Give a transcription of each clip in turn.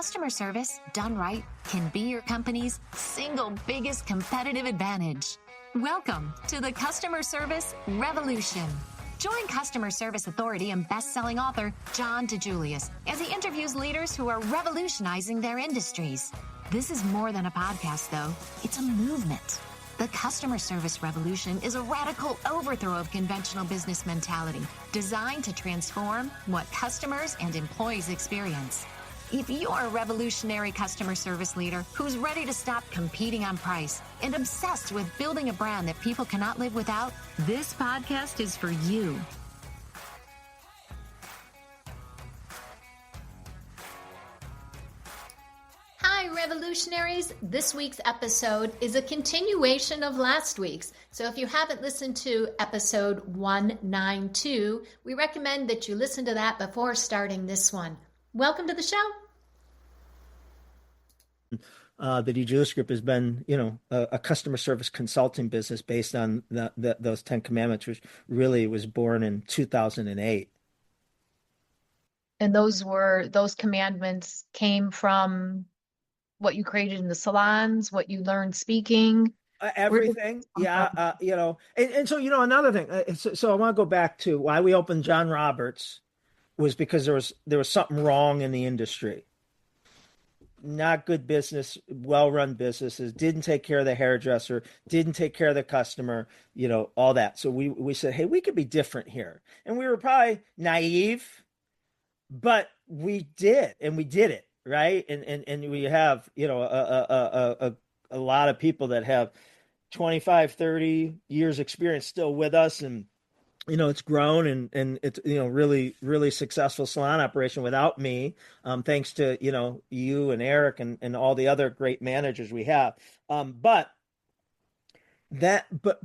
Customer service, done right, can be your company's single biggest competitive advantage. Welcome to the Customer Service Revolution. Join customer service authority and best-selling author John DiJulius as he interviews leaders who are revolutionizing their industries. This is more than a podcast, though. It's a movement. The Customer Service Revolution is a radical overthrow of conventional business mentality designed to transform what customers and employees experience. If you're a revolutionary customer service leader who's ready to stop competing on price and obsessed with building a brand that people cannot live without, this podcast is for you. Hi, revolutionaries. This week's episode is a continuation of last week's. So if you haven't listened to episode 192, we recommend that you listen to that before starting this one. Welcome to the show. The DiJulius Group has been, a customer service consulting business based on those 10 commandments, which really was born in 2008. And those commandments came from what you created in the salons, what you learned speaking. Everything. Yeah. And so, another thing, so I want to go back to why we opened John Roberts was because there was something wrong in the industry. Not good business, well-run businesses, didn't take care of the hairdresser, didn't take care of the customer, all that. So we said, hey, we could be different here. And we were probably naive, but we did, and we did it, right? And we have, a lot of people that have 25, 30 years experience still with us, and it's grown and it's, really, really successful salon operation without me, thanks to, you and Eric and all the other great managers we have. But back when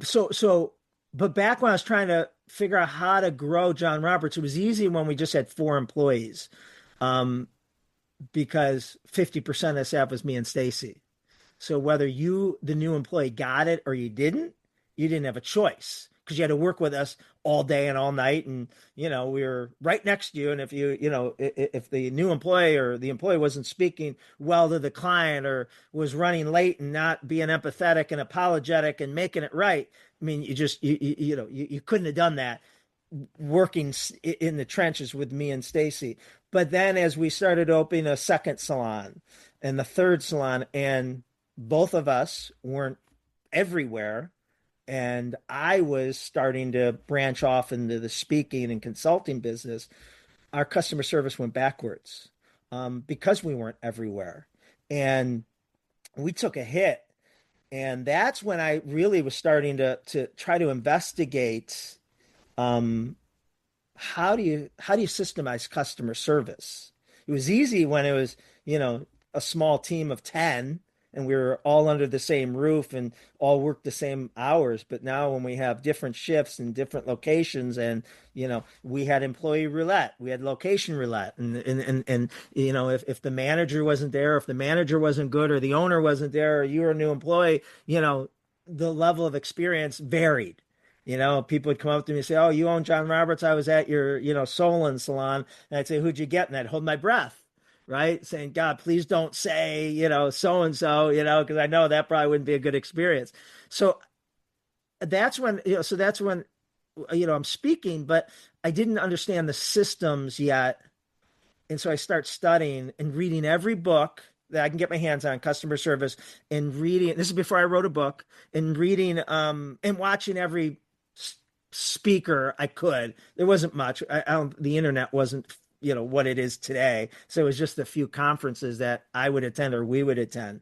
I was trying to figure out how to grow John Roberts, it was easy when we just had 4 employees, because 50% of the staff was me and Stacy. So whether you, the new employee, got it or you didn't have a choice, because you had to work with us all day and all night. And, we were right next to you. And if if the new employee or the employee wasn't speaking well to the client or was running late and not being empathetic and apologetic and making it right, I mean, you couldn't have done that working in the trenches with me and Stacy. But then as we started opening a second salon and the third salon, and both of us weren't everywhere, and I was starting to branch off into the speaking and consulting business, our customer service went backwards, because we weren't everywhere. And we took a hit. And that's when I really was starting to try to investigate, how do you systemize customer service? It was easy when it was, a small team of 10, and we were all under the same roof and all worked the same hours. But now when we have different shifts and different locations, and, we had employee roulette, we had location roulette. And if the manager wasn't there, if the manager wasn't good, or the owner wasn't there, or you were a new employee, the level of experience varied. People would come up to me and say, oh, you own John Roberts? I was at your, Solon salon. And I'd say, who'd you get? And I'd hold my breath. Right? Saying, God, please don't say, so-and-so, because I know that probably wouldn't be a good experience. So that's when, I'm speaking, but I didn't understand the systems yet. And so I start studying and reading every book that I can get my hands on, customer service, and reading, this is before I wrote a book, and reading, and watching every speaker I could. There wasn't much. The internet wasn't what it is today. So it was just a few conferences that I would attend or we would attend.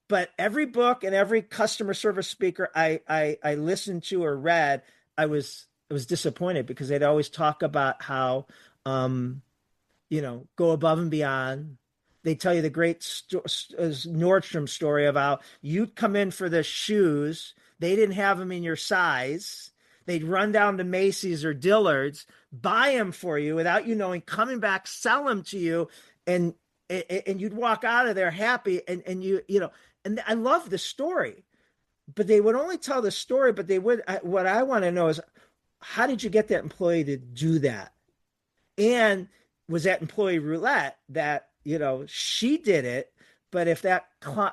But every book and every customer service speaker I listened to or read, I was disappointed, because they'd always talk about how, go above and beyond. They tell you the great Nordstrom story of how you'd come in for the shoes. They didn't have them in your size. They'd run down to Macy's or Dillard's, buy them for you without you knowing, coming back, sell them to you, and you'd walk out of there happy. And and I love the story, but they would only tell the story. But what I want to know is, how did you get that employee to do that? And was that employee roulette that she did it. But if that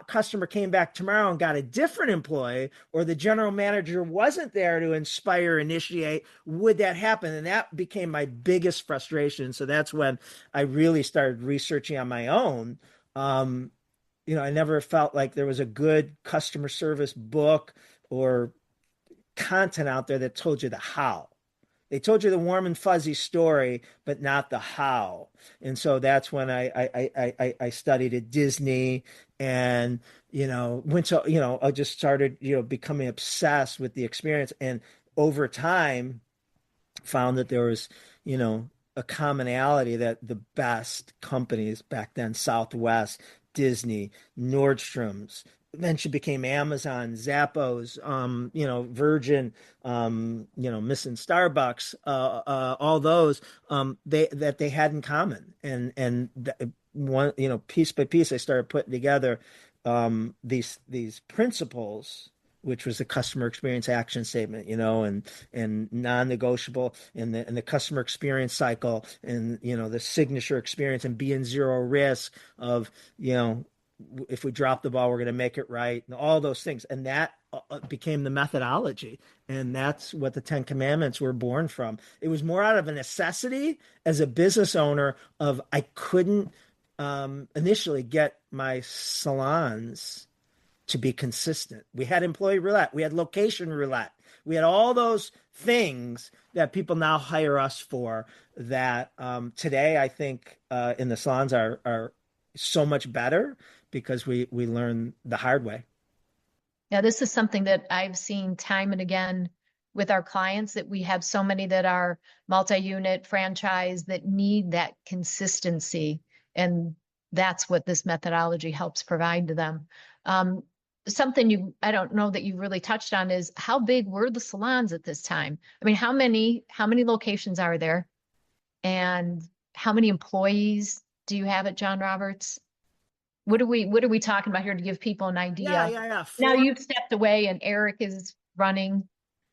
customer came back tomorrow and got a different employee, or the general manager wasn't there to inspire, initiate, would that happen? And that became my biggest frustration. So that's when I really started researching on my own. Um, I never felt like there was a good customer service book or content out there that told you the how. They told you the warm and fuzzy story, but not the how. And so that's when I studied at Disney, and went to I just started becoming obsessed with the experience, and over time found that there was a commonality that the best companies back then, Southwest, Disney, Nordstrom's, eventually became Amazon, Zappos, Virgin, missing Starbucks, all those, they had in common. And one, piece by piece, I started putting together these principles, which was the customer experience action statement, and non-negotiable, and the customer experience cycle, and the signature experience, and being zero risk of, if we drop the ball, we're going to make it right, and all those things. And that became the methodology. And that's what the 10 Commandments were born from. It was more out of a necessity as a business owner of, I couldn't initially get my salons to be consistent. We had employee roulette. We had location roulette. We had all those things that people now hire us for, that today I think in the salons are so much better because we learn the hard way. Yeah, this is something that I've seen time and again with our clients, that we have so many that are multi-unit franchise that need that consistency. And that's what this methodology helps provide to them. Something I don't know that you really touched on is, how big were the salons at this time? I mean, how many locations are there? And how many employees do you have at John Roberts? What are we talking about here, to give people an idea? Yeah. Now you've stepped away and Eric is running.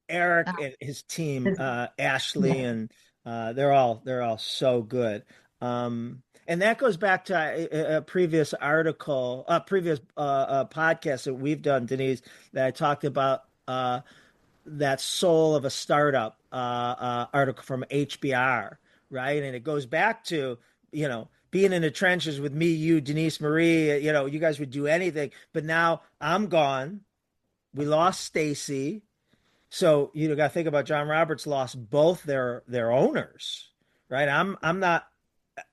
Eric and his team, Ashley, and they're all so good. And that goes back to a previous article, previous podcast that we've done, Denise, that I talked about that soul of a startup article from HBR, right? And it goes back to, being in the trenches with me, you, Denise, Marie, you guys would do anything, but now I'm gone. We lost Stacy. So you got to think about, John Roberts lost both their owners, right? I'm not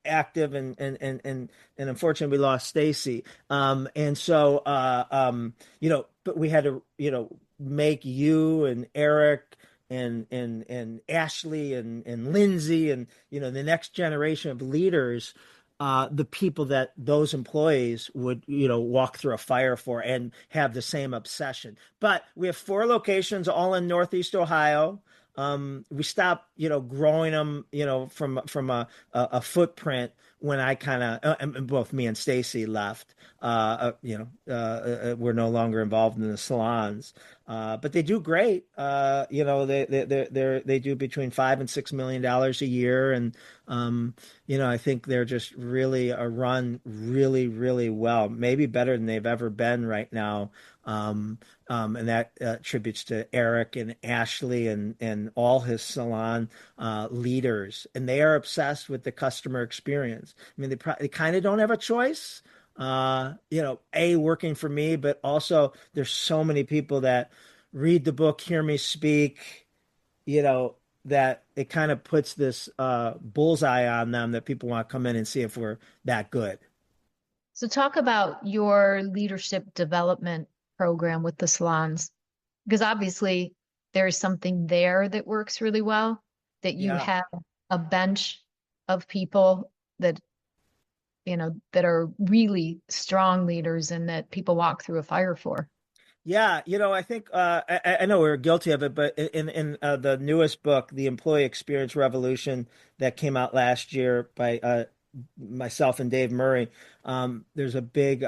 active, and unfortunately we lost Stacy. And so but we had to make you and Eric and Ashley and Lindsay, and the next generation of leaders, the people that those employees would walk through a fire for and have the same obsession. But we have 4 locations, all in Northeast Ohio. We stopped growing them from a footprint when I kind of both me and Stacy left. We're no longer involved in the salons, but they do great. They do between $5 and $6 million a year, and I think they're just really run really, really well, maybe better than they've ever been right now. And that attributes to Eric and Ashley and all his salon leaders, and they are obsessed with the customer experience. I mean, they kind of don't have a choice, working for me, but also there's so many people that read the book, hear me speak, that it kind of puts this bullseye on them, that people want to come in and see if we're that good. So talk about your leadership development program with the salons, because obviously there's something there that works really well, that you have a bench of people that that are really strong leaders and that people walk through a fire for. Yeah, I think I know we're guilty of it, but in the newest book, The Employee Experience Revolution, that came out last year by myself and Dave Murray, there's a big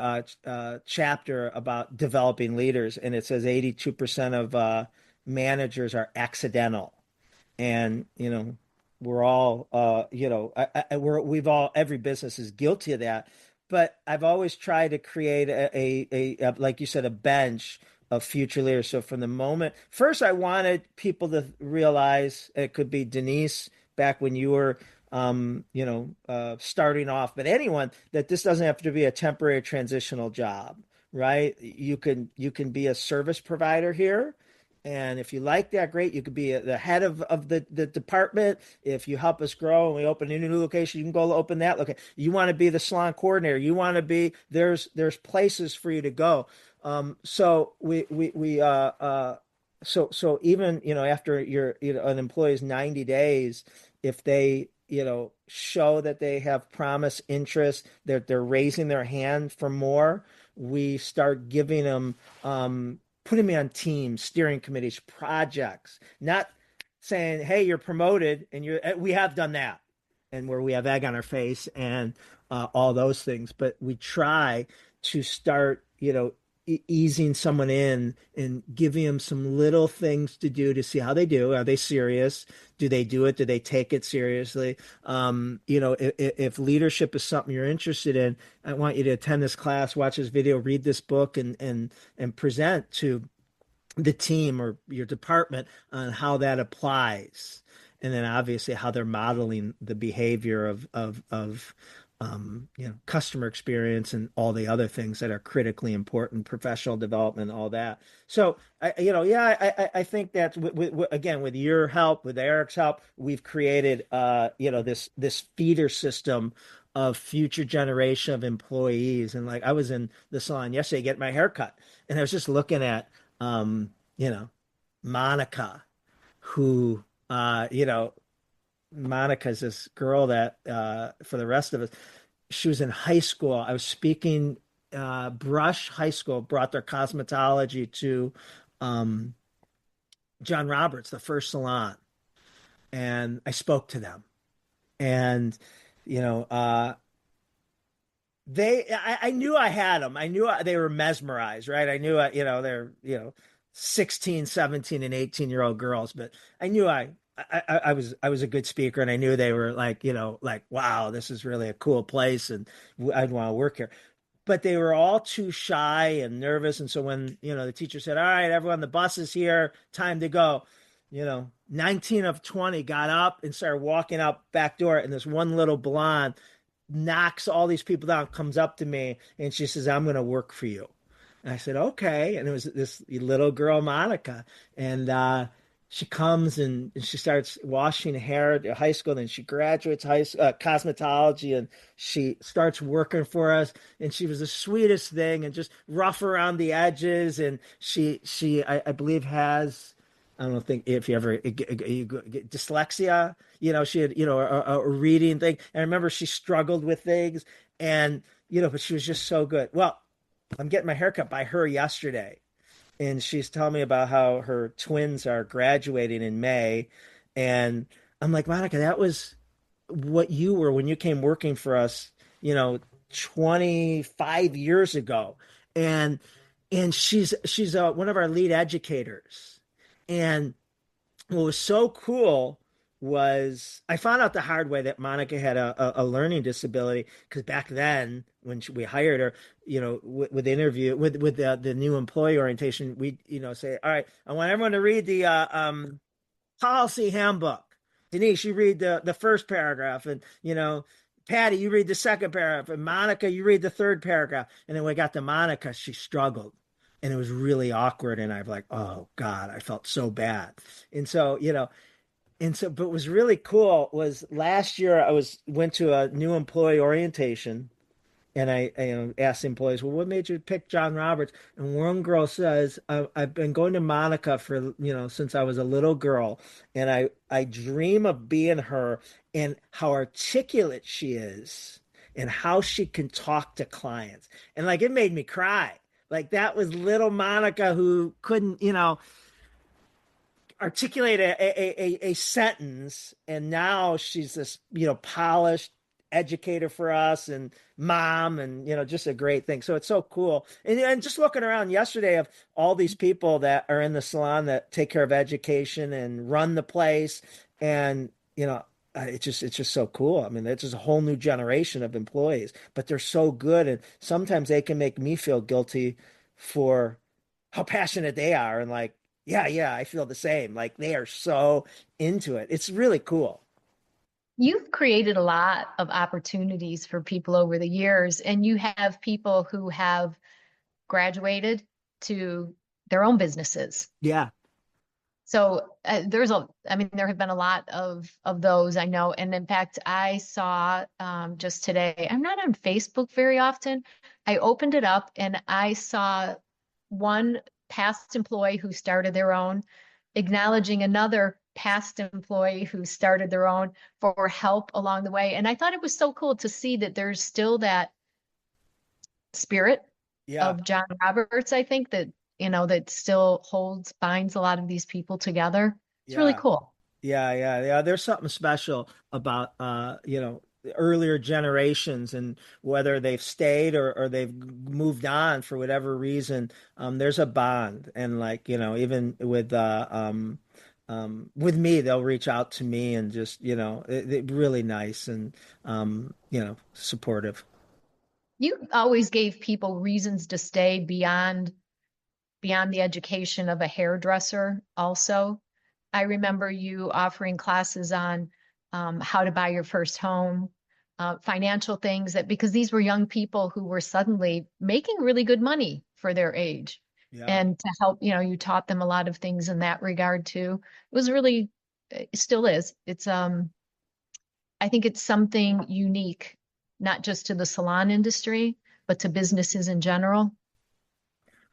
chapter about developing leaders, and it says 82% of managers are accidental, and we're all we've all, every business is guilty of that. but I've always tried to create like you said, a bench of future leaders. So from the moment, first, I wanted people to realize it could be Denise back when you were, starting off, but anyone that this doesn't have to be a temporary transitional job, right? You can be a service provider here. And if you like that, great. You could be the head of the department. If you help us grow and we open a new location, you can go open that location. You want to be the salon coordinator. You want to be, there's places for you to go. So so even, after an employee's 90 days, if they, show that they have promise, interest, they're raising their hand for more, we start giving them, putting me on teams, steering committees, projects, not saying, hey, you're promoted, and we have done that, and where we have egg on our face and all those things. But we try to start, easing someone in and giving them some little things to do to see how they do. Are they serious? Do they do it? Do they take it seriously? If leadership is something you're interested in, I want you to attend this class, watch this video, read this book, and present to the team or your department on how that applies. And then obviously how they're modeling the behavior of customer experience and all the other things that are critically important, professional development, all that. So, I think that again, with your help, with Eric's help, we've created, this feeder system of future generation of employees. And like, I was in the salon yesterday getting my hair cut, and I was just looking at, Monica, who, Monica's this girl that, for the rest of us, she was in high school. I was speaking, Brush High School brought their cosmetology to John Roberts, the first salon. And I spoke to them. And, I knew I had them. I knew they were mesmerized, right? I knew, they're, 16, 17, and 18-year-old girls, but I knew I was a good speaker, and I knew they were like, wow, this is really a cool place, and I'd want to work here. But they were all too shy and nervous. And so when, the teacher said, all right, everyone, the bus is here, time to go, 19 of 20 got up and started walking out back door. And this one little blonde knocks all these people down, comes up to me, and she says, I'm going to work for you. And I said, okay. And it was this little girl, Monica. And, she comes and she starts washing hair at high school. Then she graduates cosmetology, and she starts working for us. And she was the sweetest thing, and just rough around the edges. And I believe has, I don't think if you ever you get dyslexia, she had, a reading thing. And I remember she struggled with things, and, but she was just so good. Well, I'm getting my haircut by her yesterday. And she's telling me about how her twins are graduating in May. And I'm like, Monica, that was what you were when you came working for us, 25 years ago. And she's one of our lead educators. And what was so cool was I found out the hard way that Monica had a learning disability, because back then when we hired her, with the interview with the new employee orientation, we say, all right, I want everyone to read the policy handbook. Denise, you read the first paragraph, and Patty, you read the second paragraph, and Monica, you read the third paragraph. And then when we got to Monica, she struggled, and it was really awkward. And I'm like, oh God, I felt so bad. And so but what was really cool was last year I went to a new employee orientation, and I asked the employees, well, what made you pick John Roberts? And one girl says, I've been going to Monica for, since I was a little girl, and I dream of being her, and how articulate she is and how she can talk to clients. And like, it made me cry. Like, that was little Monica who couldn't, articulate a sentence, and now she's this polished educator for us, and mom, and just a great thing. So it's so cool. And just looking around yesterday of all these people that are in the salon that take care of education and run the place, and it's just so cool. I mean, it's just a whole new generation of employees, but they're so good, and sometimes they can make me feel guilty for how passionate they are, and like, yeah, I feel the same. Like they are so into it. It's really cool. You've created a lot of opportunities for people over the years, and you have people who have graduated to their own businesses. Yeah, So I mean, there have been a lot of those I know, and in fact, I saw just today. I'm not on Facebook very often. I opened it up and I saw one past employee who started their own, acknowledging another past employee who started their own for help along the way, and I thought it was so cool to see that there's still that spirit yeah, of John Roberts, I think that, that still binds a lot of these people together. It's really yeah. cool. Yeah. There's something special about the earlier generations, and whether they've stayed or they've moved on for whatever reason, there's a bond. And like, even with me, they'll reach out to me and just, really nice and supportive. You always gave people reasons to stay beyond the education of a hairdresser also. I remember you offering classes on how to buy your first home, financial things that because these were young people who were suddenly making really good money for their age. Yeah. And to help, you taught them a lot of things in that regard too. It was really, it still is. I think it's something unique, not just to the salon industry, but to businesses in general.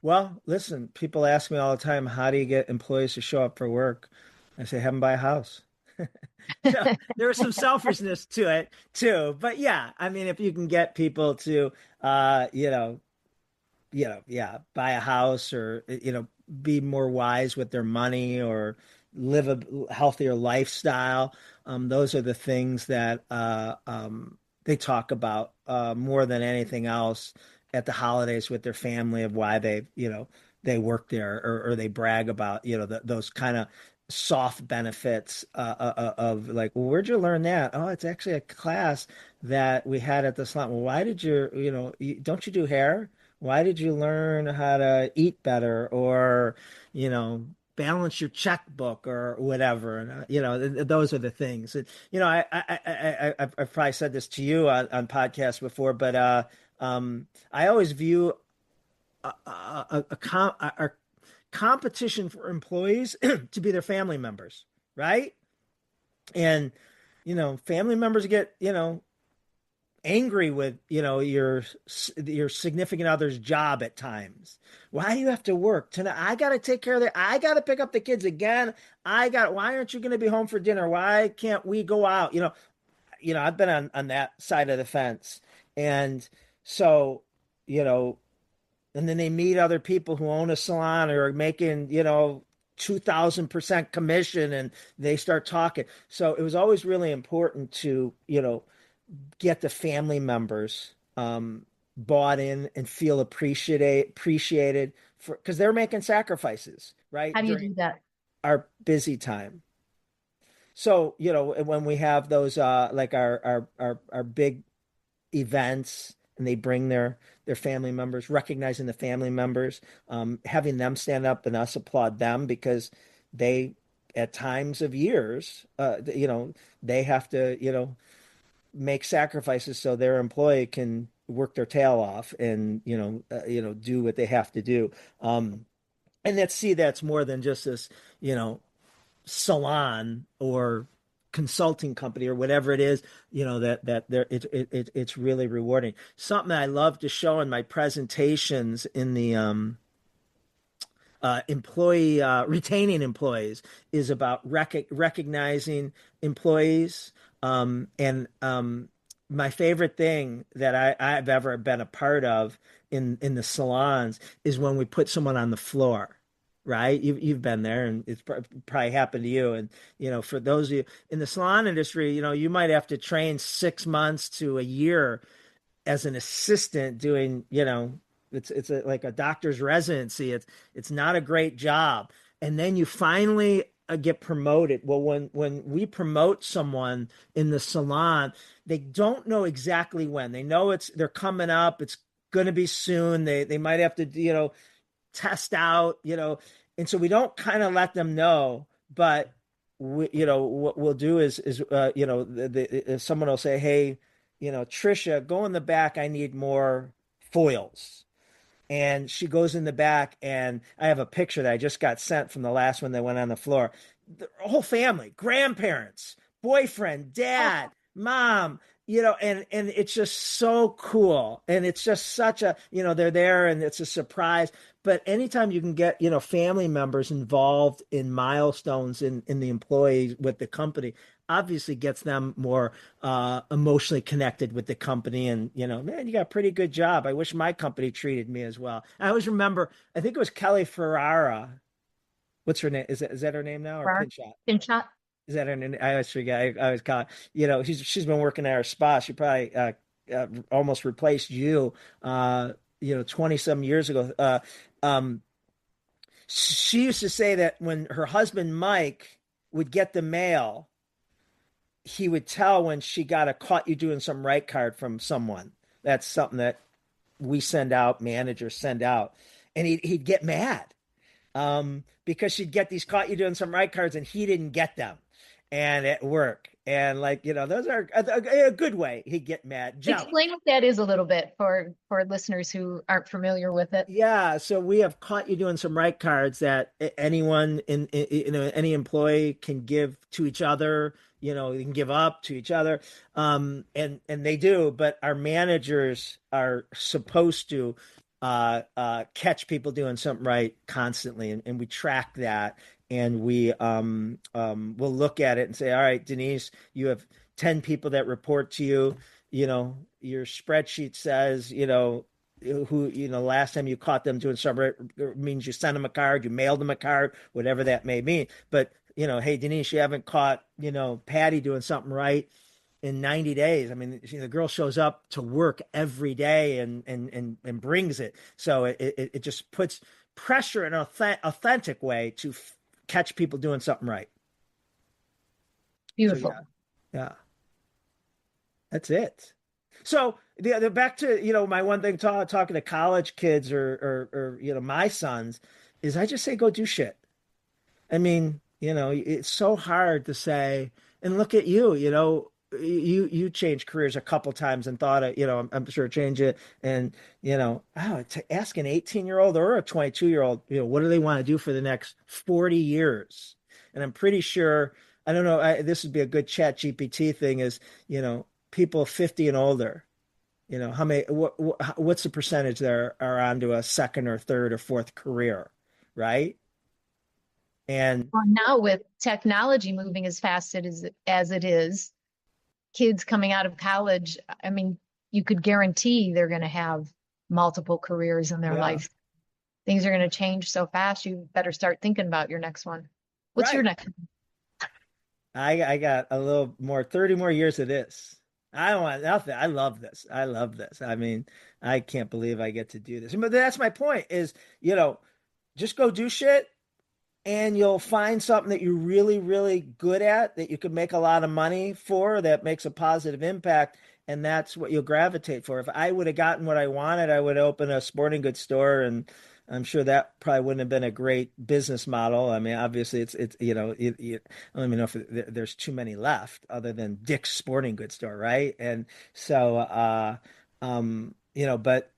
Well, listen, people ask me all the time, how do you get employees to show up for work? I say, have them buy a house. So there was some selfishness to it too. But yeah, I mean, if you can get people to, uh, you know, yeah, buy a house, or, be more wise with their money, or live a healthier lifestyle. Those are the things that they talk about more than anything else at the holidays with their family, of why they work there, or they brag about, those kind of soft benefits of like, well, where'd you learn that? Oh, it's actually a class that we had at the salon. Well, why did don't you do hair? Why did you learn how to eat better, or, balance your checkbook, or whatever? And, those are the things. And, I've probably said this to you on podcasts before, but I always view a competition for employees to be their family members, right? And, family members get, angry with your significant other's job at times. Why do you have to work tonight? I got to take care of that. I got to pick up the kids again. Why aren't you going to be home for dinner? Why can't we go out? I've been on that side of the fence. And so, and then they meet other people who own a salon or are making, 2,000% commission, and they start talking. So it was always really important to, get the family members bought in and feel appreciated, for because they're making sacrifices, right, How do you during do that? our busy time. So, when we have those like our big events, and they bring their family members, recognizing the family members, having them stand up and us applaud them, because they, at times of years, they have to, make sacrifices so their employee can work their tail off, and do what they have to do. And that's more than just this, salon or consulting company or whatever it is, that there it's really rewarding. Something I love to show in my presentations in the employee retaining employees is about recognizing employees. And my favorite thing that I've ever been a part of in the salons is when we put someone on the floor. Right? You've been there, and it's probably happened to you. And, for those of you in the salon industry, you might have to train 6 months to a year as an assistant doing, like a doctor's residency. It's not a great job. And then you finally get promoted. Well, when we promote someone in the salon, they don't know exactly when. They know they're coming up. It's going to be soon. They might have to, test out, and so we don't kind of let them know. But what we'll do is someone will say, hey, Trisha, go in the back. I need more foils. And she goes in the back, and I have a picture that I just got sent from the last one that went on the floor. The whole family, grandparents, boyfriend, dad, mom, and it's just so cool. And it's just such a, they're there and it's a surprise. But anytime you can get, family members involved in milestones in the employee with the company, obviously gets them more emotionally connected with the company. And, man, you got a pretty good job. I wish my company treated me as well. I always remember, I think it was Kelly Ferrara. What's her name? Is that her name now, or Pinchot? Pinchot. Is that her name? I always forget. I always call it, she's been working at our spa. She probably almost replaced you, 20 some years ago. She used to say that when her husband Mike would get the mail, he would tell when she got a caught you doing some right card from someone. That's something that we send out, managers send out, and he'd get mad because she'd get these caught you doing some right cards and he didn't get them, and at work. And those are a good way. He'd get mad. Jealous. Explain what that is a little bit for listeners who aren't familiar with it. Yeah, so we have caught you doing some right cards that anyone any employee can give to each other. They can give up to each other, and they do. But our managers are supposed to catch people doing something right constantly, and we track that, and we will look at it and say, all right, Denise, you have 10 people that report to you. Your spreadsheet says, who, last time you caught them doing something right, means you sent them a card, you mailed them a card, whatever that may mean. But, hey, Denise, you haven't caught, Patty doing something right in 90 days. I mean, the girl shows up to work every day and brings it. So it just puts pressure in an authentic way to catch people doing something right. Beautiful. So, yeah. That's it. So the back to, my one thing talking to college kids or my sons is I just say, go do shit. I mean, it's so hard to say, and look at you, you changed careers a couple times and thought, I'm sure change it. And, to ask an 18-year-old or a 22-year-old, what do they want to do for the next 40 years? And I'm pretty sure, I don't know, this would be a good chat GPT thing is, people 50 and older, how many, what's the percentage there are onto a second or third or fourth career, right? And well, now with technology moving as fast as it is, kids coming out of college, I mean, you could guarantee they're going to have multiple careers in their life. Things are going to change so fast. You better start thinking about your next one. What's your next one? I got a little more, 30 more years of this. I don't want nothing. I love this. I love this. I mean, I can't believe I get to do this. But that's my point is, just go do shit and you'll find something that you're really, really good at that you can make a lot of money for that makes a positive impact. And that's what you'll gravitate for. If I would have gotten what I wanted, I would open a sporting goods store, and I'm sure that probably wouldn't have been a great business model. I mean, obviously it's I don't even know if there's too many left other than Dick's Sporting Goods store, right? And so, but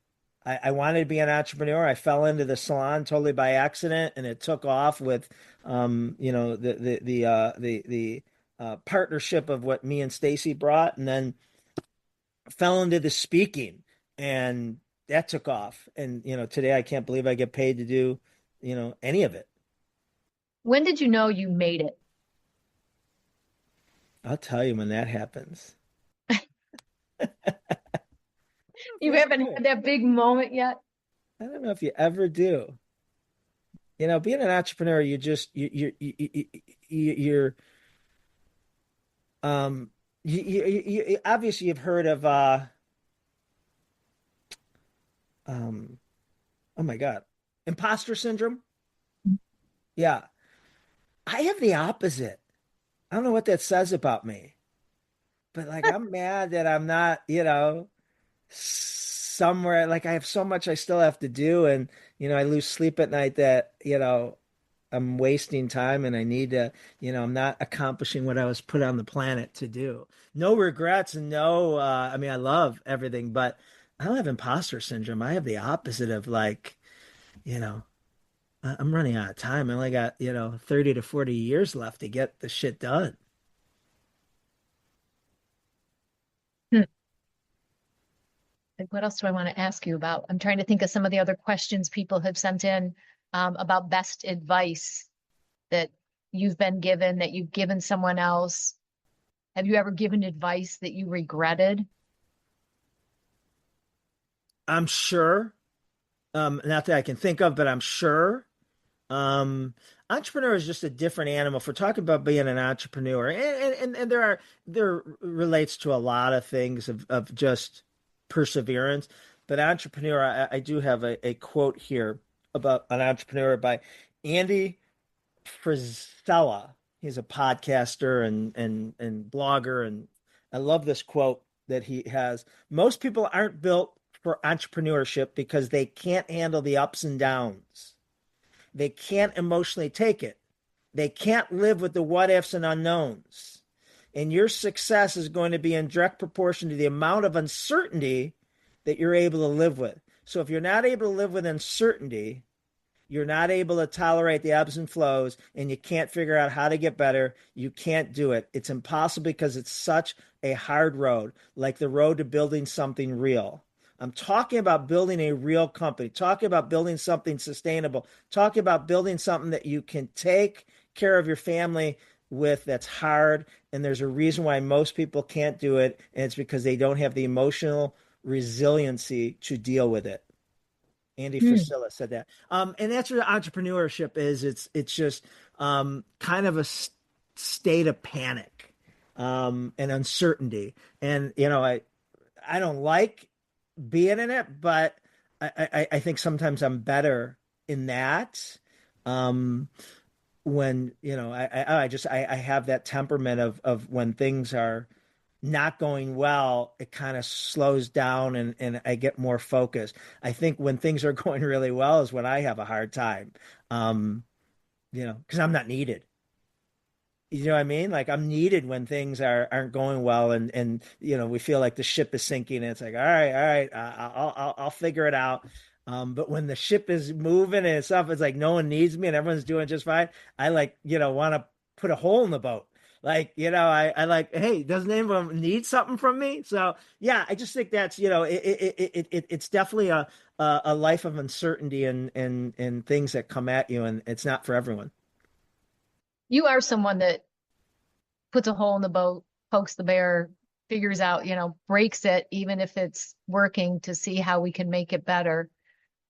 I wanted to be an entrepreneur. I fell into the salon totally by accident, and it took off with, the partnership of what me and Stacy brought, and then fell into the speaking, and that took off. And, today I can't believe I get paid to do, any of it. When did you know you made it? I'll tell you when that happens. You haven't had that big moment yet? I don't know if you ever do. Being an entrepreneur, you're obviously you've heard of oh my God, imposter syndrome. Yeah. I have the opposite. I don't know what that says about me, but like I'm mad that I'm not, somewhere like I have so much I still have to do, and I lose sleep at night that, I'm wasting time and I need to, I'm not accomplishing what I was put on the planet to do. No regrets and no, I mean, I love everything, but I don't have imposter syndrome. I have the opposite of like, you know, I'm running out of time. I only got, 30 to 40 years left to get the shit done. Hmm. Like, what else do I want to ask you about? I'm trying to think of some of the other questions people have sent in about best advice that you've been given, that you've given someone else. Have you ever given advice that you regretted? I'm sure, not that I can think of, but I'm sure. Um, Entrepreneur is just a different animal. If we're talking about being an entrepreneur, and there relates to a lot of things of just perseverance. But entrepreneur, I do have a quote here about an entrepreneur by Andy Frisella. He's a podcaster and blogger, and I love this quote that he has. Most people aren't built for entrepreneurship because they can't handle the ups and downs. They can't emotionally take it. They can't live with the what ifs and unknowns. And your success is going to be in direct proportion to the amount of uncertainty that you're able to live with. So if you're not able to live with uncertainty, you're not able to tolerate the ebbs and flows, and you can't figure out how to get better, you can't do it. It's impossible because it's such a hard road, like the road to building something real. I'm talking about building a real company, talking about building something sustainable, talking about building something that you can take care of your family with that's hard. And there's a reason why most people can't do it, and it's because they don't have the emotional resiliency to deal with it. Andy Hmm. Frisella said that. And that's what entrepreneurship is. It's just kind of a state of panic and uncertainty. And I don't like being in it, but I think sometimes I'm better in that. Um, when I have that temperament of when things are not going well, it kind of slows down and I get more focused. I think when things are going really well is when I have a hard time. Um, because I'm not needed. You know what I mean? Like I'm needed when things aren't going well, and we feel like the ship is sinking, and it's like, all right, I'll figure it out. But when the ship is moving and stuff, it's like no one needs me and everyone's doing just fine. I like want to put a hole in the boat. Like I like, hey, doesn't anyone need something from me? So yeah, I just think that's it's definitely a life of uncertainty and things that come at you, and it's not for everyone. You are someone that puts a hole in the boat, pokes the bear, figures out, breaks it, even if it's working to see how we can make it better.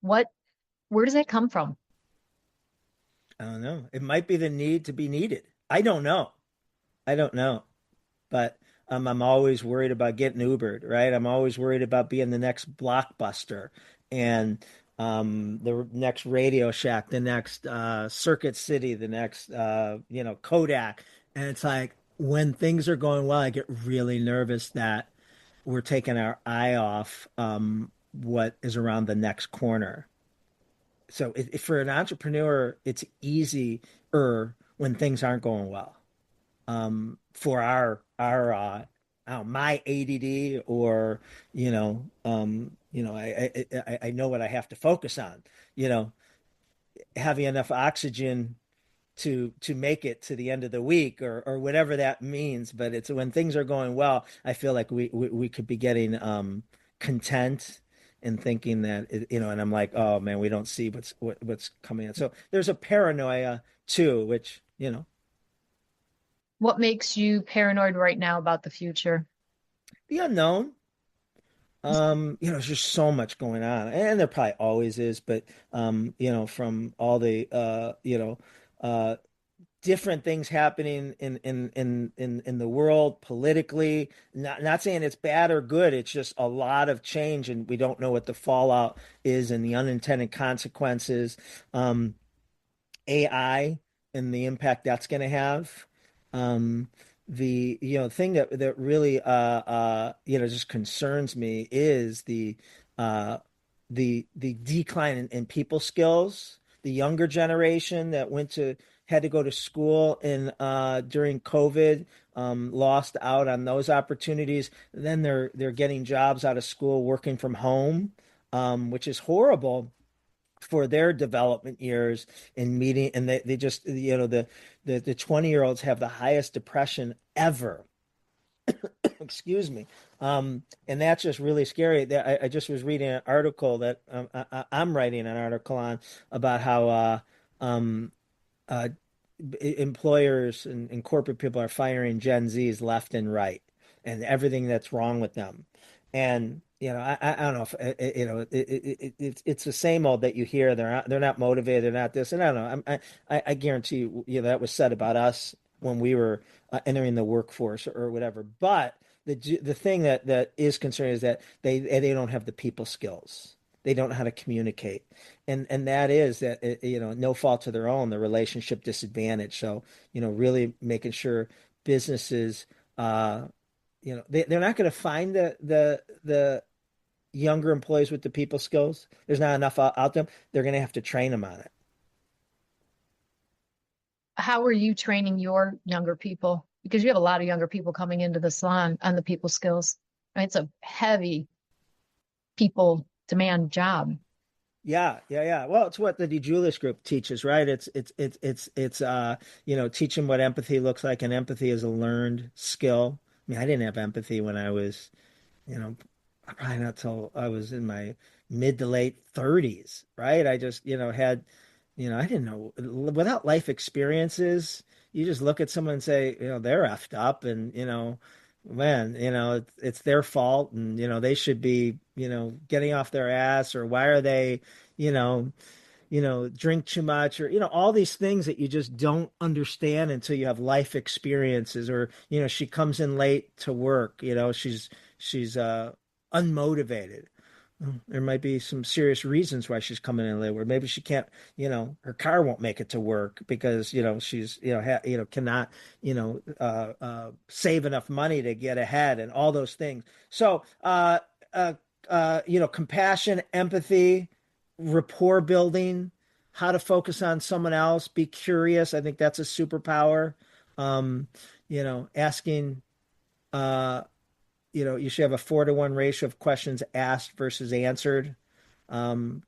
What, where does that come from? I don't know. It might be the need to be needed. I don't know. I don't know. But I'm always worried about getting Ubered, right? I'm always worried about being the next Blockbuster and the next Radio Shack, the next Circuit City, the next Kodak. And it's like when things are going well, I get really nervous that we're taking our eye off what is around the next corner. So for an entrepreneur, it's easier when things aren't going well. For our my ADD or I know what I have to focus on. You know, having enough oxygen to make it to the end of the week or whatever that means. But it's when things are going well, I feel like we could be getting content and thinking that and I'm like, oh man, we don't see what's coming in. So there's a paranoia too, which What makes you paranoid right now about the future? the unknown. There's just so much going on, and there probably always is, but from all the uh different things happening in the world politically, not saying it's bad or good, it's just a lot of change, and we don't know what the fallout is and the unintended consequences. AI and the impact that's going to have. Um, the thing that really just concerns me is uh, the decline in people skills. The younger generation that had to go to school in during COVID, lost out on those opportunities. Then they're getting jobs out of school, working from home, which is horrible for their development years in meeting. And they just, the 20-year-olds have the highest depression ever. Excuse me. And that's just really scary. I just was reading an article that I'm writing an article on about how uh, employers and corporate people are firing Gen Zs left and right, and everything that's wrong with them. And I don't know if it's the same old that you hear. They're not motivated. They're not this. And I don't know. I guarantee you, that was said about us when we were entering the workforce or whatever. But the thing that is concerning is that they don't have the people skills. They don't know how to communicate, and that is that no fault to their own, the relationship disadvantage. So really making sure businesses they're not going to find the younger employees with the people skills. There's not enough out there. They're going to have to train them on it. How are you training your younger people? Because you have a lot of younger people coming into the salon on the people skills. I mean, it's a heavy people demand job. Yeah. Well, it's what the DiJulius Group teaches, right? It's teach them what empathy looks like, and empathy is a learned skill. I mean, I didn't have empathy when I was, probably not till I was in my mid to late 30s, right? I just, had, I didn't know, without life experiences, you just look at someone and say, they're effed up, and, man, it's their fault, and, they should be, getting off their ass, or why are they, drink too much, or, all these things that you just don't understand until you have life experiences. Or, she comes in late to work, she's unmotivated. There might be some serious reasons why she's coming in late. Where maybe she can't, her car won't make it to work because she's cannot save enough money to get ahead, and all those things. So compassion, empathy, rapport building, how to focus on someone else, be curious. I think that's a superpower. Asking. You should have a 4-to-1 ratio of questions asked versus answered.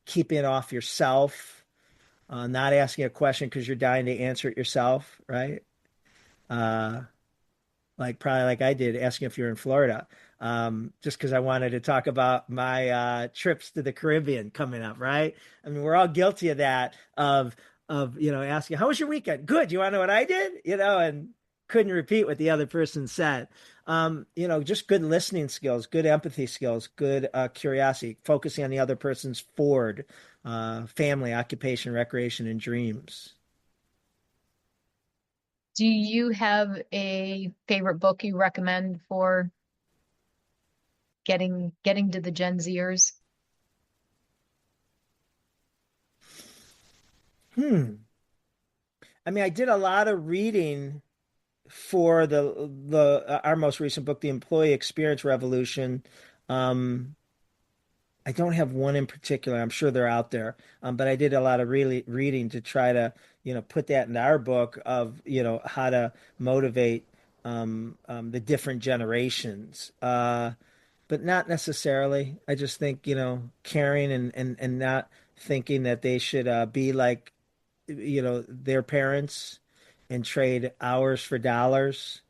Keeping it off yourself, not asking a question because you're dying to answer it yourself, right? Probably like I did, asking if you're in Florida, just because I wanted to talk about my trips to the Caribbean coming up, right? I mean, we're all guilty of that, of asking, how was your weekend? Good. You want to know what I did? And couldn't repeat what the other person said. Just good listening skills, good empathy skills, good curiosity, focusing on the other person's forward, family, occupation, recreation, and dreams. Do you have a favorite book you recommend for getting to the Gen Zers? I mean, I did a lot of reading for our most recent book, The Employee Experience Revolution. I don't have one in particular. I'm sure they're out there, but I did a lot of really reading to try to put that in our book of how to motivate the different generations. But not necessarily. I just think caring and not thinking that they should be like their parents and trade hours for dollars.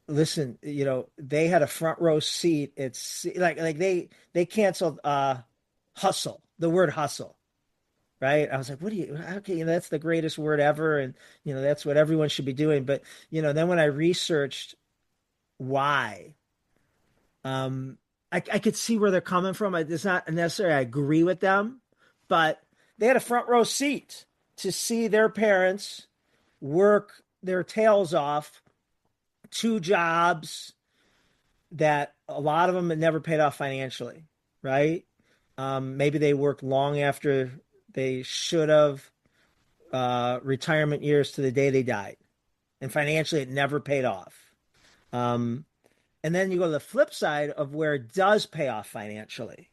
Listen, they had a front row seat. It's like they canceled hustle, the word hustle, right? I was like, what do you, okay, that's the greatest word ever, and that's what everyone should be doing. But then when I researched why, I could see where they're coming from. It's not necessarily I agree with them, but they had a front row seat to see their parents work their tails off, 2 jobs that a lot of them had never paid off financially, right? Maybe they worked long after they should have, retirement years to the day they died. And financially, it never paid off. Um, and then you go to the flip side of where it does pay off financially.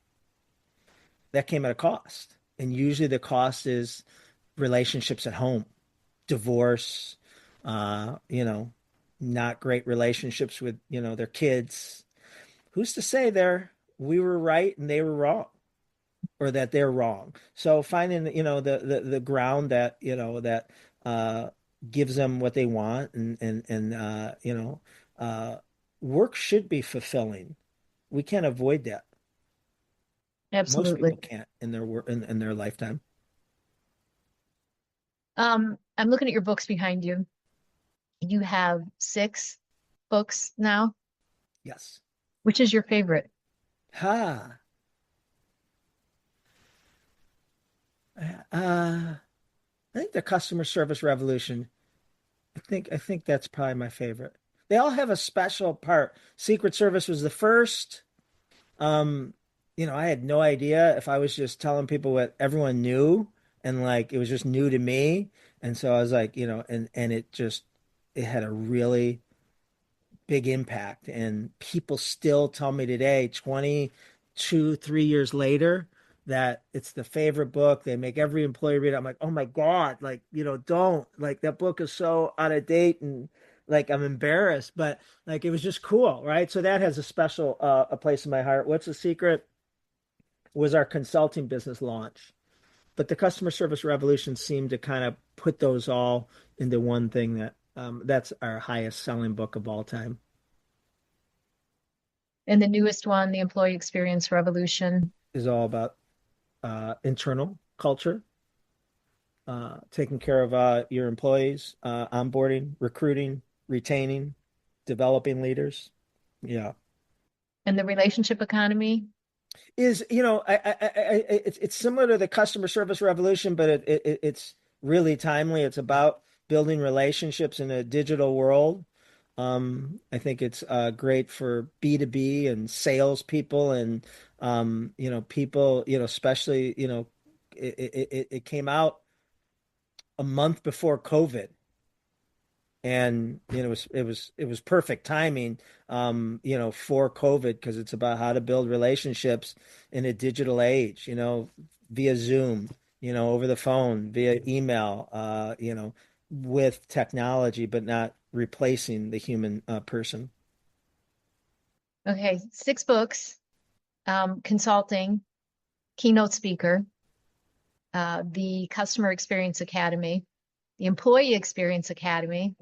That came at a cost. And usually the cost is relationships at home, divorce, not great relationships with, their kids. Who's to say we were right and they were wrong, or that they're wrong? So finding, the ground that, gives them what they want, and work should be fulfilling. We can't avoid that. Most Absolutely. people can't in their work in their lifetime. I'm looking at your books behind you. You have 6 books now. Yes. Which is your favorite? Ha. I think the customer service revolution. I think that's probably my favorite. They all have a special part. Secret Service was the first. Um, I had no idea if I was just telling people what everyone knew, and like it was just new to me. And so I was like, and it had a really big impact. And people still tell me today, 22, 3 years later, that it's the favorite book. They make every employee read it. I'm like, oh my God, like, don't, like, that book is so out of date, and like I'm embarrassed, but like it was just cool, right? So that has a special a place in my heart. What's the secret? Was our consulting business launch. But the customer service revolution seemed to kind of put those all into one thing. That's our highest selling book of all time. And the newest one, the Employee Experience Revolution. Is all about internal culture, taking care of your employees, onboarding, recruiting, retaining, developing leaders. Yeah. And the relationship economy. Is it's similar to the customer service revolution, but it's really timely. It's about building relationships in a digital world. I think it's great for B2B and salespeople, and people, especially, it came out a month before COVID, and it was perfect timing, for COVID, because it's about how to build relationships in a digital age, via Zoom, over the phone, via email, with technology, but not replacing the human person. Okay, 6 books, consulting, keynote speaker, the Customer Experience Academy, the Employee Experience Academy,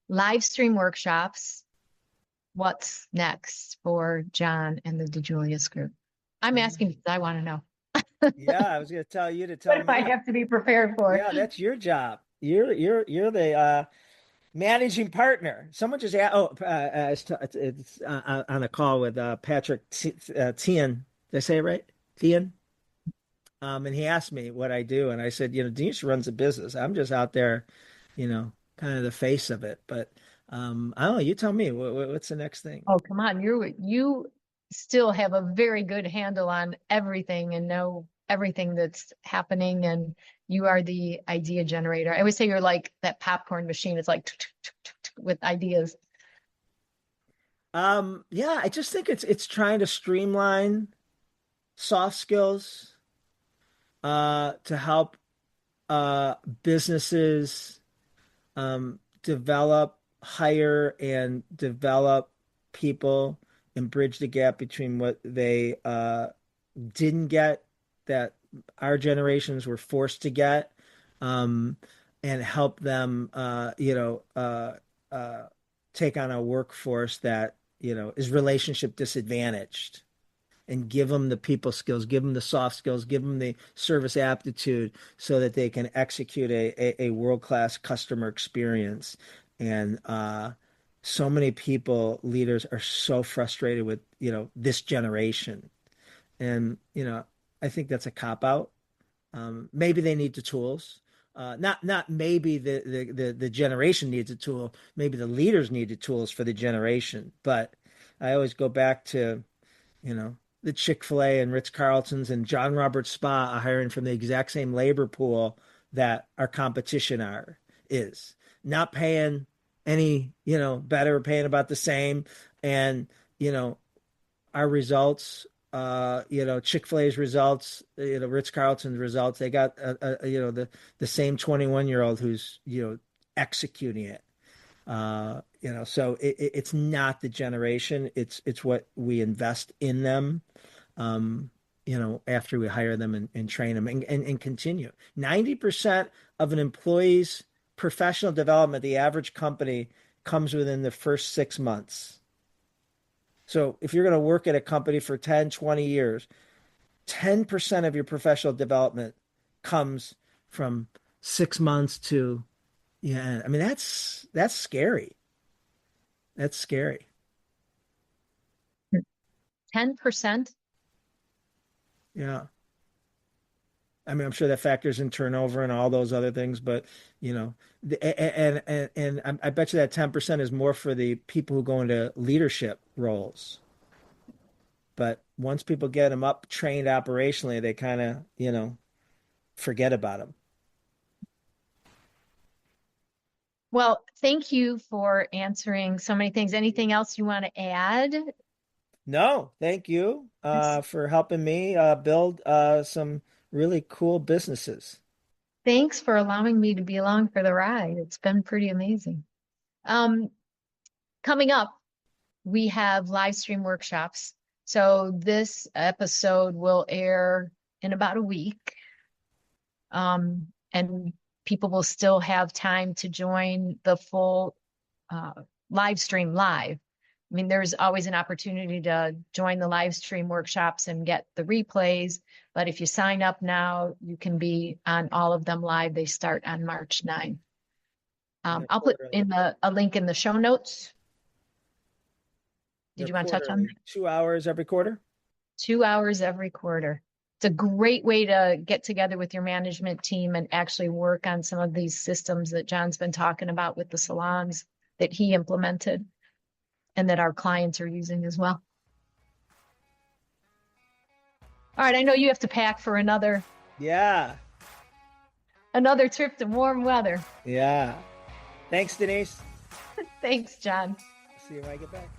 Livestream workshops. What's next for John and the DiJulius Group? I'm asking because I want to know. Yeah, I was going to tell you to tell What do I me. have to be prepared for? Yeah, that's your job. You're the managing partner. Someone just asked. Oh, it's on a call with Patrick Tian. Did I say it right? Tian. And he asked me what I do, and I said, Denise runs a business. I'm just out there, kind of the face of it. But I don't know. You tell me. What's the next thing? Oh, come on. You still have a very good handle on everything and know everything that's happening, and you are the idea generator. I always say you're like that popcorn machine. It's like with ideas. Yeah, I just think it's trying to streamline soft skills to help businesses develop, hire, and develop people, and bridge the gap between what they didn't get, that our generations were forced to get, um, and help them, take on a workforce that, is relationship disadvantaged, and give them the people skills, give them the soft skills, give them the service aptitude, so that they can execute a world-class customer experience. And so many people, leaders, are so frustrated with, this generation. And, I think that's a cop out. Maybe they need the tools. Not maybe the generation needs a tool. Maybe the leaders need the tools for the generation. But I always go back to, the Chick-fil-A and Ritz-Carltons and John Roberts Spa are hiring from the exact same labor pool that our competition is. Not paying any, better, paying about the same. And, our results, Chick-fil-A's results, Ritz-Carlton's results, they got, the same 21-year-old who's, executing it. So it's not the generation, it's what we invest in them, after we hire them and train them and continue. 90% of an employee's professional development, the average company, comes within the first 6 months. So if you're going to work at a company for 10, 20 years, 10% of your professional development comes from 6 months to, I mean, that's scary. That's scary. 10%? Yeah. I mean, I'm sure that factors in turnover and all those other things, but and I bet you that 10% is more for the people who go into leadership roles. But once people get them up, trained operationally, they kind of, forget about them. Well, thank you for answering so many things. Anything else you want to add? No, thank you for helping me build some really cool businesses. Thanks for allowing me to be along for the ride. It's been pretty amazing. Coming up, we have live stream workshops. So this episode will air in about a week. And people will still have time to join the full live stream live. I mean, there's always an opportunity to join the live stream workshops and get the replays. But if you sign up now, you can be on all of them live. They start on March 9. I'll put in a link in the show notes. Did you want to touch on that? 2 hours every quarter? 2 hours every quarter. It's a great way to get together with your management team and actually work on some of these systems that John's been talking about with the salons that he implemented and that our clients are using as well. All right, I know you have to pack for another trip to warm weather. Yeah. Thanks, Denise. Thanks, John. See you when I get back.